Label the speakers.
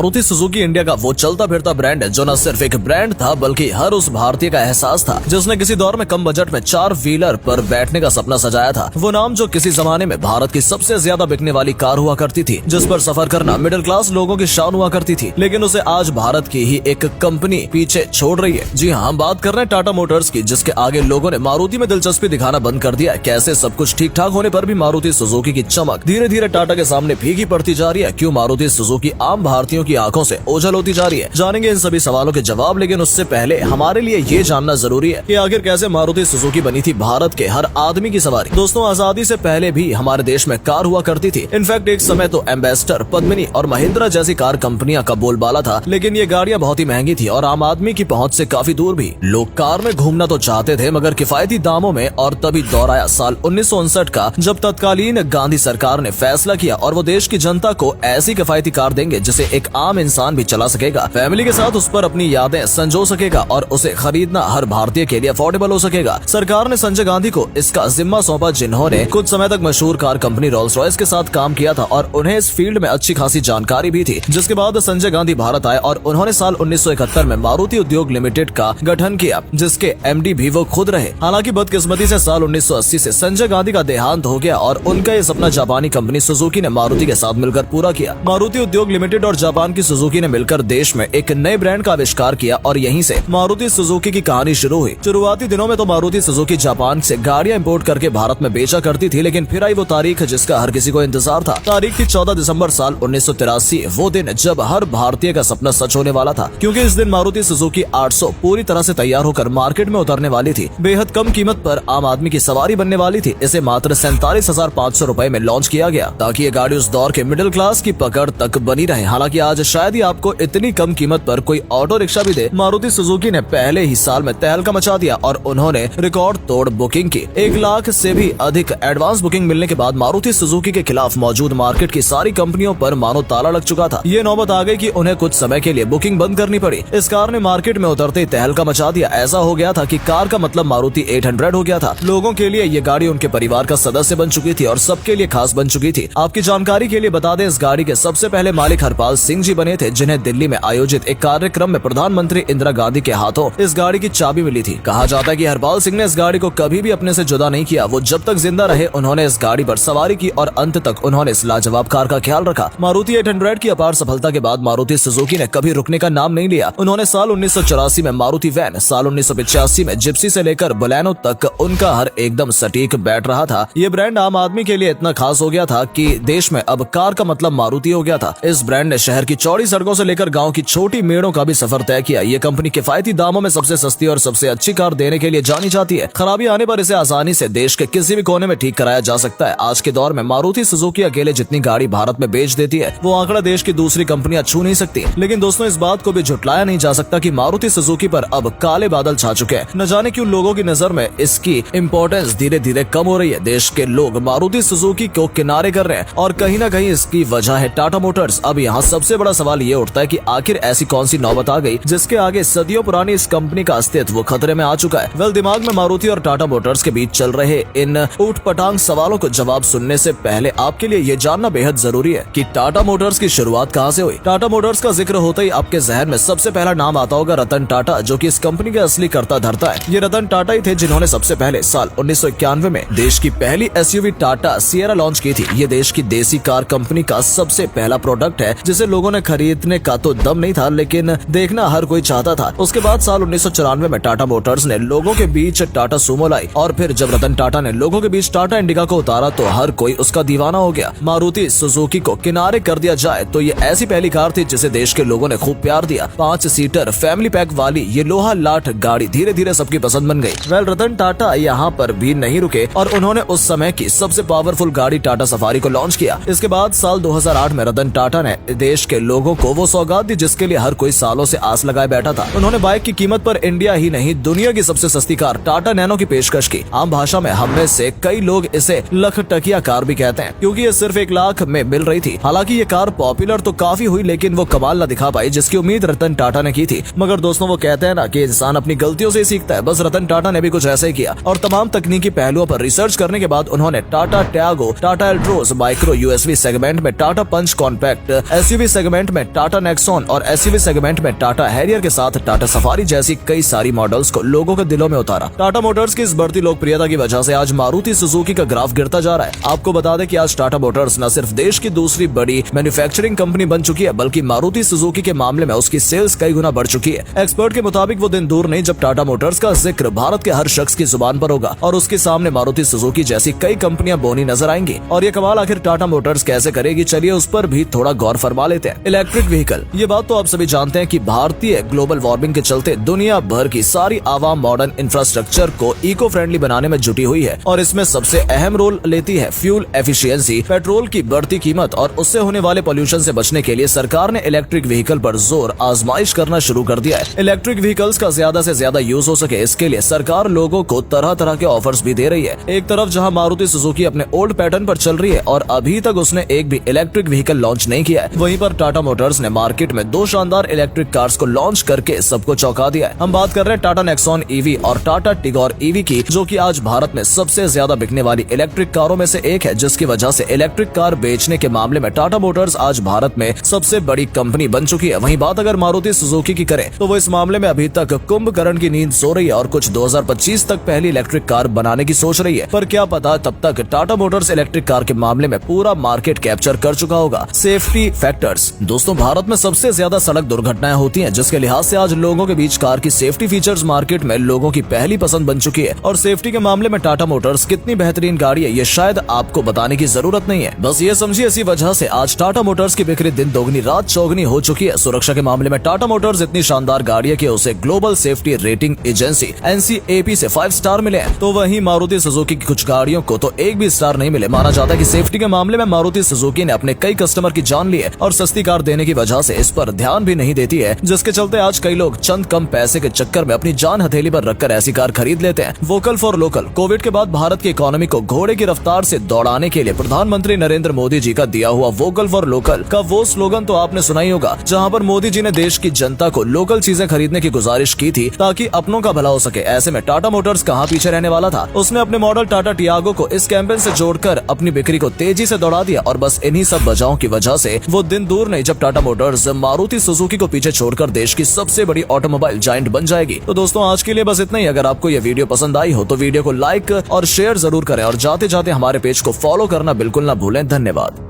Speaker 1: Maruti Suzuki India का वो चलता फिरता ब्रांड है जो न सिर्फ एक ब्रांड था बल्कि हर उस भारतीय का एहसास था जिसने किसी दौर में कम बजट में 4 व्हीलर पर बैठने का सपना सजाया था। वो नाम जो किसी जमाने में भारत की सबसे ज्यादा बिकने वाली कार हुआ करती थी, जिस पर सफर करना मिडिल क्लास लोगों की शान हुआ करती थी, लेकिन उसे आज भारत की ही एक कंपनी पीछे छोड़ रही है। जी हाँ, हम बात कर रहे हैं टाटा मोटर्स की, जिसके आगे लोगों ने मारुति में दिलचस्पी दिखाना बंद कर दिया है। कैसे सब कुछ ठीक ठाक होने पर भी मारुति सुजुकी की चमक धीरे धीरे टाटा के सामने फीकी पड़ती जा रही है। क्यों मारुति सुजुकी आम भारतीयों की आंखों से ओझल होती जा रही है, जानेंगे इन सभी सवालों के जवाब। लेकिन उससे पहले हमारे लिए ये जानना जरूरी है कि आखिर कैसे मारुति सुजुकी बनी थी भारत के हर आदमी की सवारी। दोस्तों, आजादी से पहले भी हमारे देश में कार हुआ करती थी। इनफैक्ट एक समय तो एम्बेसडर, पद्मिनी और महिंद्रा जैसी कार कंपनियां का बोलबाला था, लेकिन ये गाड़ियां बहुत ही महंगी थी और आम आदमी की पहुंच से काफी दूर भी। लोग कार में घूमना तो चाहते थे मगर किफायती दामों में, और तभी दौर आया साल 1959 का, जब तत्कालीन गांधी सरकार ने फैसला किया और वो देश की जनता को ऐसी किफायती कार देंगे जिसे एक आम इंसान भी चला सकेगा, फैमिली के साथ उस पर अपनी यादें संजो सकेगा और उसे खरीदना हर भारतीय के लिए अफोर्डेबल हो सकेगा। सरकार ने संजय गांधी को इसका जिम्मा सौंपा, जिन्होंने कुछ समय तक मशहूर कार कंपनी रोल्स रॉयस के साथ काम किया था और उन्हें इस फील्ड में अच्छी खासी जानकारी भी थी। जिसके बाद संजय गांधी भारत आए और उन्होंने साल 1971 में मारुति उद्योग लिमिटेड का गठन किया, जिसके एमडी भी वो खुद रहे। हालांकि बदकिस्मती से साल 1980 से संजय गांधी का देहांत हो गया और उनका ये सपना जापानी कंपनी सुजुकी ने मारुति के साथ मिलकर पूरा किया। मारुति उद्योग लिमिटेड और जापान की सुजुकी ने मिलकर देश में एक नए ब्रांड का आविष्कार किया और यहीं से मारुति सुजुकी की कहानी शुरू हुई। शुरुआती दिनों में तो मारुति सुजुकी जापान से गाड़ियां इंपोर्ट करके भारत में बेचा करती थी, लेकिन फिर आई वो तारीख जिसका हर किसी को इंतजार था। तारीख थी 14 दिसंबर साल 1983, वो दिन जब हर भारतीय का सपना सच होने वाला था, क्योंकि इस दिन मारुति सुजुकी 800 पूरी तरह से तैयार होकर मार्केट में उतरने वाली थी। बेहद कम कीमत पर आम आदमी की सवारी बनने वाली थी। इसे मात्र 47,500 रुपए में लॉन्च किया गया ताकि ये गाड़ी उस दौर के मिडिल क्लास की पकड़ तक बनी रहे। हालांकि आज शायद ही आपको इतनी कम कीमत पर कोई ऑटो रिक्शा भी दे। मारुति सुजुकी ने पहले ही साल में तहलका मचा दिया और उन्होंने रिकॉर्ड तोड़ बुकिंग की। 1 लाख से भी अधिक एडवांस बुकिंग मिलने के बाद मारुति सुजुकी के खिलाफ मौजूद मार्केट की सारी कंपनियों पर मानो ताला लग चुका था। ये नौबत आ गई कि उन्हें कुछ समय के लिए बुकिंग बंद करनी पड़ी। इस कार ने मार्केट में उतरते ही तहलका मचा दिया। ऐसा हो गया था कि कार का मतलब मारुति 800 हो गया था। लोगों के लिए ये गाड़ी उनके परिवार का सदस्य बन चुकी थी और सबके लिए खास बन चुकी थी। आपकी जानकारी के लिए बता दें, इस गाड़ी के सबसे पहले मालिक हरपाल सिंह जी बने थे, जिन्हें दिल्ली में आयोजित एक कार्यक्रम में प्रधानमंत्री इंदिरा गांधी के हाथों इस गाड़ी की चाबी मिली थी। कहा जाता है कि हरपाल सिंह ने इस गाड़ी को कभी भी अपने से जुदा नहीं किया। वो जब तक जिंदा रहे उन्होंने इस गाड़ी पर सवारी की और अंत तक उन्होंने इस लाजवाब कार का ख्याल रखा। मारुति 800 की अपार सफलता के बाद मारुति सुजुकी ने कभी रुकने का नाम नहीं लिया। उन्होंने साल 1984 में मारुति वैन, साल 1985 में जिप्सी से लेकर बलेनो तक उनका हर एकदम सटीक बैठ रहा था। ये ब्रांड आम आदमी के लिए इतना खास हो गया था कि देश में अब कार का मतलब मारुति हो गया था। इस ब्रांड ने शहर की चौड़ी सड़कों से लेकर गांव की छोटी मेड़ों का भी सफर तय किया। ये कंपनी किफायती दामों में सबसे सस्ती और सबसे अच्छी कार देने के लिए जानी जाती है। खराबी आने पर इसे आसानी से देश के किसी भी कोने में ठीक कराया जा सकता है। आज के दौर में मारुति सुजुकी अकेले जितनी गाड़ी भारत में बेच देती है, वो आंकड़ा देश की दूसरी कंपनियां छू नहीं सकती। लेकिन दोस्तों, इस बात को भी झुटलाया नहीं जा सकता कि मारुति सुजुकी पर अब काले बादल छा चुके हैं। न जाने क्यों लोगों की नजर में इसकी इम्पोर्टेंस धीरे धीरे कम हो रही है। देश के लोग मारुति सुजुकी को किनारे कर रहे हैं और कहीं न कहीं इसकी वजह है टाटा मोटर्स। अब यहाँ सबसे बड़ा सवाल ये उठता है कि आखिर ऐसी कौन सी नौबत आ गई जिसके आगे सदियों पुरानी इस कंपनी का अस्तित्व खतरे में आ चुका है। वेल, दिमाग में मारुति और टाटा मोटर्स के बीच चल रहे इन ऊट-पटांग सवालों को जवाब सुनने से पहले आपके लिए ये जानना बेहद जरूरी है कि टाटा मोटर्स की शुरुआत कहाँ से हुई। टाटा मोटर्स का जिक्र होते ही आपके जहन में सबसे पहला नाम आता होगा रतन टाटा, जो कि इस कंपनी के असली कर्ता धर्ता है। ये रतन टाटा ही थे जिन्होंने सबसे पहले साल 1991 में देश की पहली एसयूवी टाटा सिएरा लॉन्च की थी। ये देश की देसी कार कंपनी का सबसे पहला प्रोडक्ट है जिसे लोगों ने खरीदने का तो दम नहीं था, लेकिन देखना हर कोई चाहता था। उसके बाद साल 1994 में टाटा मोटर्स ने लोगों के बीच टाटा सूमो लाई और फिर जब रतन टाटा ने लोगों के बीच टाटा इंडिका को उतारा तो हर कोई उसका दीवाना हो गया। मारुति सुजुकी को किनारे कर दिया जाए तो ये ऐसी पहली कार थी जिसे देश के लोगों ने खूब प्यार दिया। 5 सीटर फैमिली पैक वाली ये लोहा लाठ गाड़ी धीरे धीरे सबकी पसंद बन गई। वेल, रतन टाटा यहाँ पर भी नहीं रुके और उन्होंने उस समय की सबसे पावरफुल गाड़ी टाटा सफारी को लॉन्च किया। इसके बाद साल 2008 में रतन टाटा ने देश के लोगों को वो सौगात दी जिसके लिए हर कोई सालों से आस लगाए बैठा था। उन्होंने बाइक की कीमत पर इंडिया ही नहीं दुनिया की सबसे सस्ती कार टाटा नैनो की पेशकश की। आम भाषा में हम में से कई लोग इसे लखटकिया कार भी कहते हैं, क्योंकि ये सिर्फ 1 लाख में मिल रही थी। हालांकि ये कार पॉपुलर तो काफी हुई, लेकिन वो कमाल न दिखा पाई जिसकी उम्मीद रतन टाटा ने की थी। मगर दोस्तों, वो कहते हैं ना कि इंसान अपनी गलतियों से ही सीखता है। बस रतन टाटा ने भी कुछ ऐसा ही किया और तमाम तकनीकी पहलुओं पर रिसर्च करने के बाद उन्होंने Tata Tiago, Tata Altroz, micro SUV segment में Tata Punch compact SUV segment segment में टाटा नेक्सॉन और एसयूवी सेगमेंट में टाटा हैरियर के साथ टाटा सफारी जैसी कई सारी मॉडल्स को लोगों के दिलों में उतारा। टाटा मोटर्स की इस बढ़ती लोकप्रियता की वजह से आज मारुति सुजुकी का ग्राफ गिरता जा रहा है। आपको बता दें कि आज टाटा मोटर्स न सिर्फ देश की दूसरी बड़ी मैन्युफैक्चरिंग कंपनी बन चुकी है, बल्कि मारुति सुजुकी के मामले में उसकी सेल्स कई गुना बढ़ चुकी है। एक्सपर्ट के मुताबिक वो दिन दूर नहीं जब टाटा मोटर्स का जिक्र भारत के हर शख्स की जुबान पर होगा और उसके सामने मारुति सुजुकी जैसी कई कंपनियां बोनी नजर आएंगी। और ये कमाल आखिर टाटा मोटर्स कैसे करेगी, चलिए उस पर भी थोड़ा गौर फरमा लेते हैं। इलेक्ट्रिक व्हीकल, ये बात तो आप सभी जानते हैं कि भारतीय ग्लोबल वार्मिंग के चलते दुनिया भर की सारी आवाम मॉडर्न इंफ्रास्ट्रक्चर को इको फ्रेंडली बनाने में जुटी हुई है और इसमें सबसे अहम रोल लेती है फ्यूल एफिशिएंसी। पेट्रोल की बढ़ती कीमत और उससे होने वाले पोल्यूशन से बचने के लिए सरकार ने इलेक्ट्रिक व्हीकल पर जोर आजमाइश करना शुरू कर दिया है। इलेक्ट्रिक व्हीकल्स का ज्यादा से ज्यादा यूज हो सके, इसके लिए सरकार लोगों को तरह तरह के ऑफर्स भी दे रही है। एक तरफ जहां मारुति सुजुकी अपने ओल्ड पैटर्न पर चल रही है और अभी तक उसने एक भी इलेक्ट्रिक व्हीकल लॉन्च नहीं किया है, वहीं पर टाटा मोटर्स ने मार्केट में दो शानदार इलेक्ट्रिक कार्स को लॉन्च करके सबको चौंका दिया है। हम बात कर रहे हैं टाटा नेक्सॉन ईवी और टाटा टिगोर ईवी की, जो कि आज भारत में सबसे ज्यादा बिकने वाली इलेक्ट्रिक कारों में से एक है, जिसकी वजह से इलेक्ट्रिक कार बेचने के मामले में टाटा मोटर्स आज भारत में सबसे बड़ी कंपनी बन चुकी है। वहीं बात अगर मारुति सुजुकी की करें तो वो इस मामले में अभी तक कुंभकर्ण की नींद सो रही है और कुछ 2025 तक पहली इलेक्ट्रिक कार बनाने की सोच रही है। पर क्या पता तब तक टाटा मोटर्स इलेक्ट्रिक कार के मामले में पूरा मार्केट कैप्चर कर चुका होगा। सेफ्टी फैक्टर्स, दोस्तों भारत में सबसे ज्यादा सड़क दुर्घटनाएं होती हैं, जिसके लिहाज से आज लोगों के बीच कार की सेफ्टी फीचर्स मार्केट में लोगों की पहली पसंद बन चुकी है। और सेफ्टी के मामले में टाटा मोटर्स कितनी बेहतरीन गाड़ी है ये शायद आपको बताने की जरूरत नहीं है, बस ये समझिए इसी वजह से आज टाटा मोटर्स की बिक्री दिन दोगुनी रात चौगुनी हो चुकी है। सुरक्षा के मामले में टाटा मोटर्स इतनी शानदार गाड़ी है कि उसे global safety rating agency NCAP से 5 स्टार मिले हैं। तो वहीं मारुति सुजुकी की कुछ गाड़ियों को तो एक भी स्टार नहीं मिले। माना जाता है कि सेफ्टी के मामले में मारुति सुजुकी ने अपने कई कस्टमर की जान ली है और सस्ती कार देने की वजह से इस पर ध्यान भी नहीं देती है, जिसके चलते आज कई लोग चंद कम पैसे के चक्कर में अपनी जान हथेली पर रखकर ऐसी कार खरीद लेते हैं। वोकल फॉर लोकल, कोविड के बाद भारत की इकोनॉमी को घोड़े की रफ्तार से दौड़ाने के लिए प्रधानमंत्री नरेंद्र मोदी जी का दिया हुआ वोकल फॉर लोकल का वो स्लोगन तो आपने सुना ही होगा, जहां पर मोदी जी ने देश की जनता को लोकल चीजें खरीदने की गुजारिश की थी ताकि अपनों का भला हो सके। ऐसे में टाटा मोटर्स कहां पीछे रहने वाला था। उसने अपने मॉडल टाटा टियागो को इस कैंपेन से जोड़कर अपनी बिक्री को तेजी से दौड़ा दिया और बस इन्हीं सब वजहों की वजह से वो दिन दूर नहीं जब टाटा मोटर्स मारुति सुजुकी को पीछे छोड़कर देश की सबसे बड़ी ऑटोमोबाइल जायंट बन जाएगी। तो दोस्तों आज के लिए बस इतना ही। अगर आपको ये वीडियो पसंद आई हो तो वीडियो को लाइक और शेयर जरूर करें और जाते जाते हमारे पेज को फॉलो करना बिल्कुल ना भूलें। धन्यवाद।